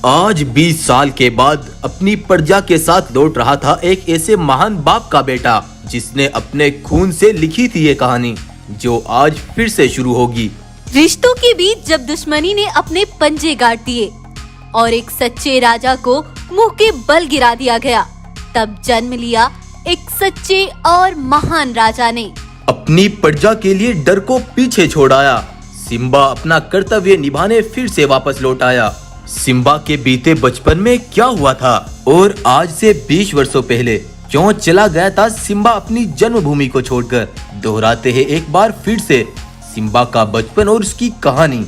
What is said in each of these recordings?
आज 20 साल के बाद अपनी प्रजा के साथ लौट रहा था एक ऐसे महान बाप का बेटा जिसने अपने खून से लिखी थी ये कहानी, जो आज फिर से शुरू होगी। रिश्तों के बीच जब दुश्मनी ने अपने पंजे गाड़ दिए और एक सच्चे राजा को मुंह के बल गिरा दिया गया, तब जन्म लिया एक सच्चे और महान राजा ने। अपनी प्रजा के लिए डर को पीछे छोड़ाया, सिम्बा अपना कर्तव्य निभाने फिर से वापस लौट आया। सिम्बा के बीते बचपन में क्या हुआ था और आज से 20 वर्षों पहले क्यों चला गया था सिम्बा अपनी जन्मभूमि को छोड़कर, दोहराते हैं एक बार फिर से सिम्बा का बचपन और उसकी कहानी।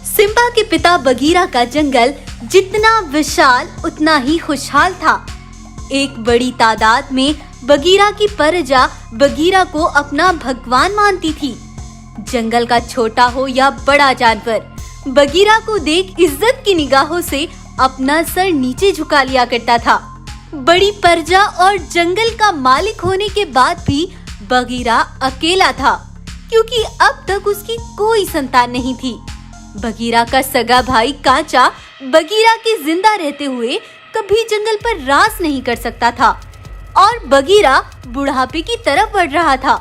सिम्बा के पिता बगीरा का जंगल जितना विशाल उतना ही खुशहाल था। एक बड़ी तादाद में बगीरा की प्रजा बगीरा को अपना भगवान मानती थी। जंगल का छोटा हो या बड़ा जानवर बगीरा को देख इज्जत की निगाहों से अपना सर नीचे झुका लिया करता था। बड़ी प्रजा और जंगल का मालिक होने के बाद भी बगीरा अकेला था, क्योंकि अब तक उसकी कोई संतान नहीं थी। बगीरा का सगा भाई कांचा बगीरा के जिंदा रहते हुए कभी जंगल पर राज नहीं कर सकता था और बगीरा बुढ़ापे की तरफ बढ़ रहा था।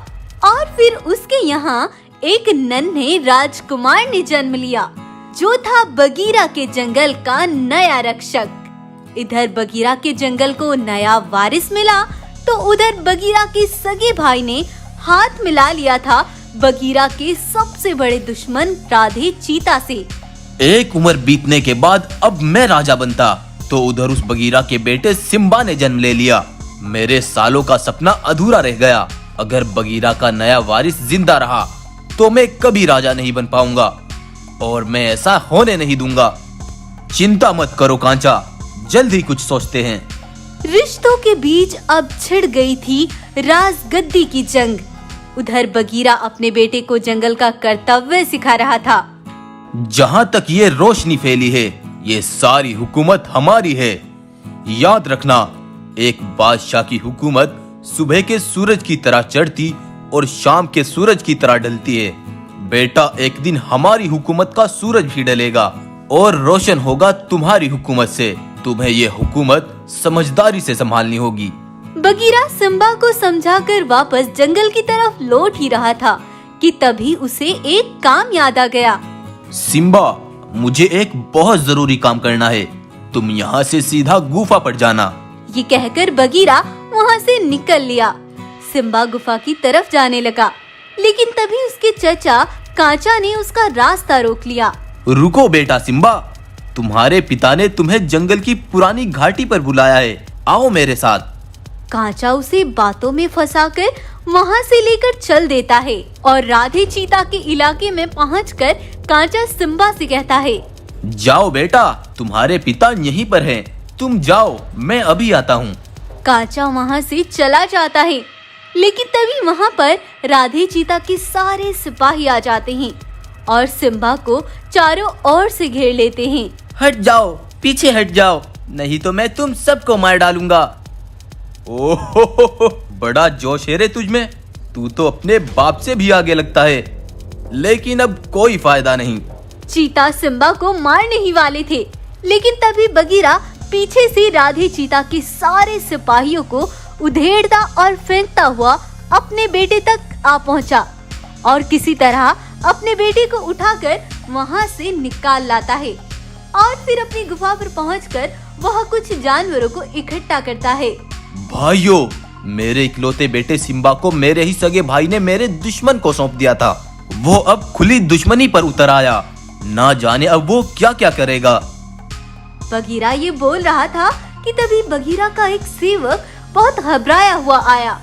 और फिर उसके यहाँ एक नन्हे राजकुमार ने जन्म लिया, जो था बगीरा के जंगल का नया रक्षक। इधर बगीरा के जंगल को नया वारिस मिला, तो उधर बगीरा के सगे भाई ने हाथ मिला लिया था बगीरा के सबसे बड़े दुश्मन राधे चीता से। एक उम्र बीतने के बाद अब मैं राजा बनता, तो उधर उस बगीरा के बेटे सिम्बा ने जन्म ले लिया। मेरे सालों का सपना अधूरा रह गया। अगर बगीरा का नया वारिस जिंदा रहा तो मैं कभी राजा नहीं बन पाऊंगा और मैं ऐसा होने नहीं दूंगा। चिंता मत करो कांचा, जल्द ही कुछ सोचते हैं। रिश्तों के बीच अब छिड़ गई थी राजगद्दी की जंग। उधर बगीरा अपने बेटे को जंगल का कर्तव्य सिखा रहा था। जहाँ तक ये रोशनी फैली है, ये सारी हुकूमत हमारी है। याद रखना, एक बादशाह की हुकूमत सुबह के सूरज की तरह चढ़ती और शाम के सूरज की तरह ढलती है। बेटा, एक दिन हमारी हुकूमत का सूरज भी ढलेगा और रोशन होगा तुम्हारी हुकूमत से। तुम्हें ये हुकूमत समझदारी से संभालनी होगी। बगीरा सिम्बा को समझाकर वापस जंगल की तरफ लौट ही रहा था कि तभी उसे एक काम याद आ गया। सिम्बा, मुझे एक बहुत जरूरी काम करना है। तुम यहाँ से सीधा गुफा पर जाना। ये कहकर बगीरा वहाँ से निकल लिया। सिम्बा गुफा की तरफ जाने लगा, लेकिन तभी उसके चचा कांचा ने उसका रास्ता रोक लिया। रुको बेटा सिम्बा, तुम्हारे पिता ने तुम्हें जंगल की पुरानी घाटी पर बुलाया है, आओ मेरे साथ। कांचा उसे बातों में फंसाकर वहाँ से लेकर चल देता है और राधे चीता के इलाके में पहुंचकर कांचा सिम्बा से कहता है, जाओ बेटा, तुम्हारे पिता यहीं पर हैं, तुम जाओ, मैं अभी आता हूँ। कांचा वहाँ से चला जाता है, लेकिन तभी वहाँ पर राधे चीता के सारे सिपाही आ जाते हैं और सिम्बा को चारों ओर से घेर लेते हैं। हट जाओ, पीछे हट जाओ, नहीं तो मैं तुम सबको मार डालूंगा। ओहो, बड़ा जोश है रे तुझमें। तू तो अपने बाप से भी आगे लगता है, लेकिन अब कोई फायदा नहीं। चीता सिम्बा को मारने ही वाले थे, लेकिन तभी बगीरा पीछे से राधे चीता के सारे सिपाहियों को उधेड़ता और फेंकता हुआ अपने बेटे तक आ पहुंचा और किसी तरह अपने बेटे को उठाकर वहां से निकाल लाता है और फिर अपनी गुफा पर पहुंचकर वह कुछ जानवरों को इकट्ठा करता है। भाइयों, मेरे इकलौते बेटे सिम्बा को मेरे ही सगे भाई ने मेरे दुश्मन को सौंप दिया था। वो अब खुली दुश्मनी पर उतर आया, ना जाने अब वो क्या क्या करेगा। बगीरा ये बोल रहा था कि तभी बगीरा का एक सेवक बहुत घबराया हुआ आया।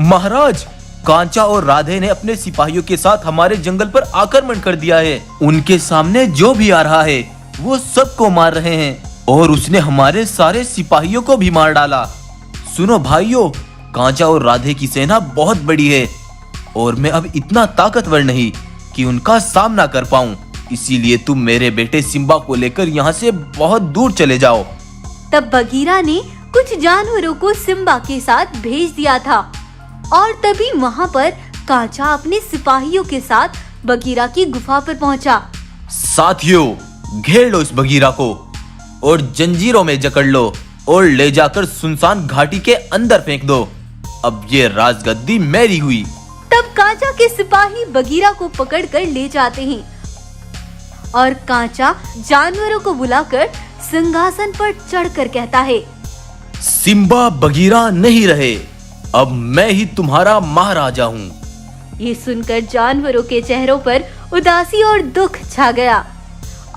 महाराज, कांचा और राधे ने अपने सिपाहियों के साथ हमारे जंगल पर आक्रमण कर दिया है। उनके सामने जो भी आ रहा है वो सबको मार रहे हैं और उसने हमारे सारे सिपाहियों को भी मार डाला। सुनो भाइयों, कांचा और राधे की सेना बहुत बड़ी है और मैं अब इतना ताकतवर नहीं कि उनका सामना कर पाऊं। इसीलिए तुम मेरे बेटे सिम्बा को लेकर यहाँ से बहुत दूर चले जाओ। तब बगीरा ने कुछ जानवरों को सिम्बा के साथ भेज दिया था और तभी वहाँ पर कांचा अपने सिपाहियों के साथ बगीरा की गुफा पर पहुँचा। साथियों, घेर लो इस बगीरा को। और जंजीरों में जकड़ लो और ले जाकर सुनसान घाटी के अंदर फेंक दो। अब ये राजगद्दी मेरी हुई। तब कांचा के सिपाही बगीरा को पकड़कर ले जाते हैं और कांचा जानवरों को बुलाकर सिंहासन पर चढ़कर कहता है, सिम्बा बगीरा नहीं रहे, अब मैं ही तुम्हारा महाराजा हूँ। ये सुनकर जानवरों के चेहरों पर उदासी और दुख छा गया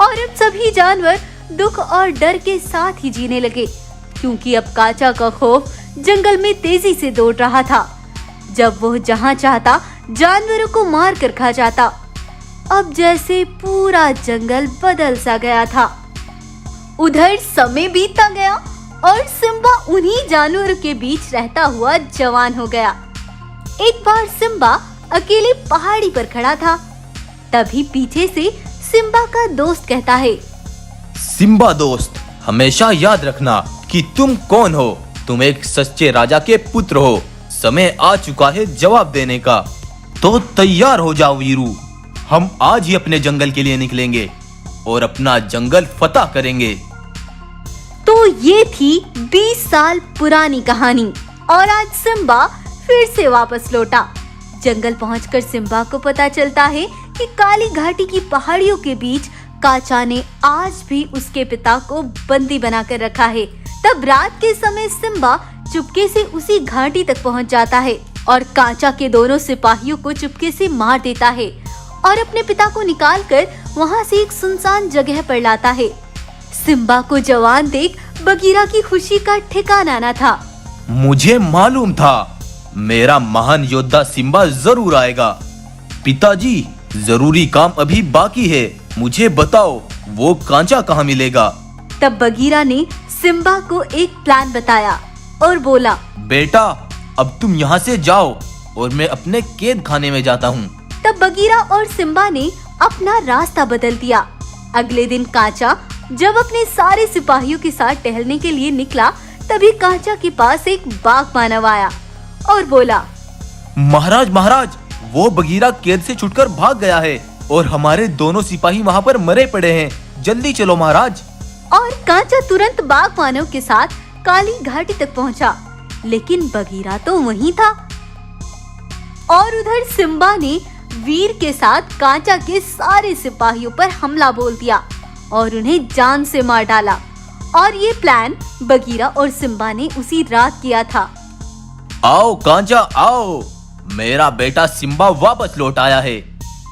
और अब सभी जानवर दुख और डर के साथ ही जीने लगे, क्योंकि अब कांचा का खौफ जंगल में तेजी से दौड़ रहा था। जब वो जहाँ चाहता जानवरों को मार कर खा जाता। अब जैसे पूरा जंगल बदल सा गया था। उधर समय बीतता गया और सिम्बा उन्हीं जानवरों के बीच रहता हुआ जवान हो गया। एक बार सिम्बा अकेले पहाड़ी पर खड़ा था। तभी पीछे से सिम्बा का दोस्त कहता है, सिम्बा दोस्त, हमेशा याद रखना कि तुम कौन हो। तुम एक सच्चे राजा के पुत्र हो। समय आ चुका है जवाब देने का। तो तैयार हो जाओ वीरू। हम आज ही अपने जंगल के लिए निकलेंगे और अपना जंगल फतह करेंगे। तो ये थी 20 साल पुरानी कहानी और आज सिम्बा फिर से वापस लौटा। जंगल पहुंचकर सिम्बा को पता चलता है कि काली घाटी की पहाड़ियों के बीच कांचा ने आज भी उसके पिता को बंदी बनाकर रखा है। तब रात के समय सिम्बा चुपके से उसी घाटी तक पहुंच जाता है और कांचा के दोनों सिपाहियों को चुपके से मार देता है और अपने पिता को निकालकर वहां से एक सुनसान जगह पर लाता है। सिम्बा को जवान देख बगीरा की खुशी का ठिकाना न था। मुझे मालूम था मेरा महान योद्धा सिम्बा जरूर आएगा। पिताजी, जरूरी काम अभी बाकी है। मुझे बताओ वो कांचा कहाँ मिलेगा? तब बगीरा ने सिम्बा को एक प्लान बताया और बोला, बेटा, अब तुम यहाँ से जाओ और मैं अपने कैद खाने में जाता हूँ। तब बगीरा और सिम्बा ने अपना रास्ता बदल दिया। अगले दिन कांचा जब अपने सारे सिपाहियों के साथ टहलने के लिए निकला, तभी कांचा के पास एक बाघ मानव आया और बोला, महाराज महाराज, वो बगीरा कैद से छुटकर भाग गया है और हमारे दोनों सिपाही वहाँ पर मरे पड़े हैं। जल्दी चलो महाराज। और कांचा तुरंत बाघ मानव के साथ काली घाटी तक पहुँचा, लेकिन बगीरा तो वहीं था। और उधर सिम्बा ने वीर के साथ कांचा के सारे सिपाहियों पर हमला बोल दिया और उन्हें जान से मार डाला। और ये प्लान बगीरा और सिम्बा ने उसी रात किया था। आओ कांचा आओ, मेरा बेटा सिम्बा वापस लौट आया है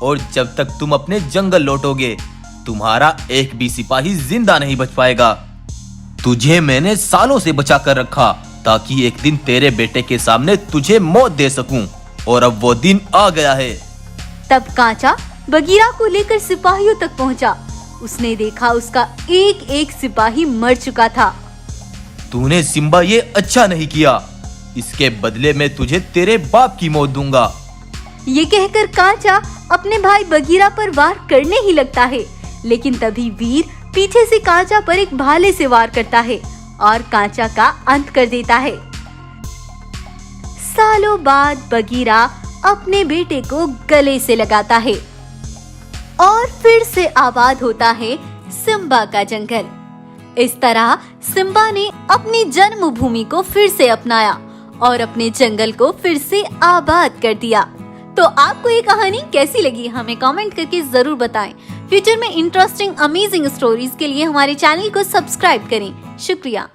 और जब तक तुम अपने जंगल लौटोगे तुम्हारा एक भी सिपाही जिंदा नहीं बच पाएगा। तुझे मैंने सालों से बचा कर रखा ताकि एक दिन तेरे बेटे के सामने तुझे मौत दे सकूं, और अब वो दिन आ गया है। तब कांचा बगीरा को लेकर सिपाहियों तक पहुंचा। उसने देखा उसका एक एक सिपाही मर चुका था। तूने सिम्बा ये अच्छा नहीं किया। इसके बदले में तुझे तेरे बाप की मौत दूंगा। ये कहकर कांचा अपने भाई बगीरा पर वार करने ही लगता है, लेकिन तभी वीर पीछे से कांचा पर एक भाले से वार करता है और कांचा का अंत कर देता है। सालों बाद बगीरा अपने बेटे को गले से लगाता है और फिर से आबाद होता है सिम्बा का जंगल। इस तरह सिम्बा ने अपनी जन्मभूमि को फिर से अपनाया और अपने जंगल को फिर से आबाद कर दिया। तो आपको ये कहानी कैसी लगी हमें कमेंट करके जरूर बताएं। फ्यूचर में इंटरेस्टिंग अमेजिंग स्टोरीज के लिए हमारे चैनल को सब्सक्राइब करें। शुक्रिया।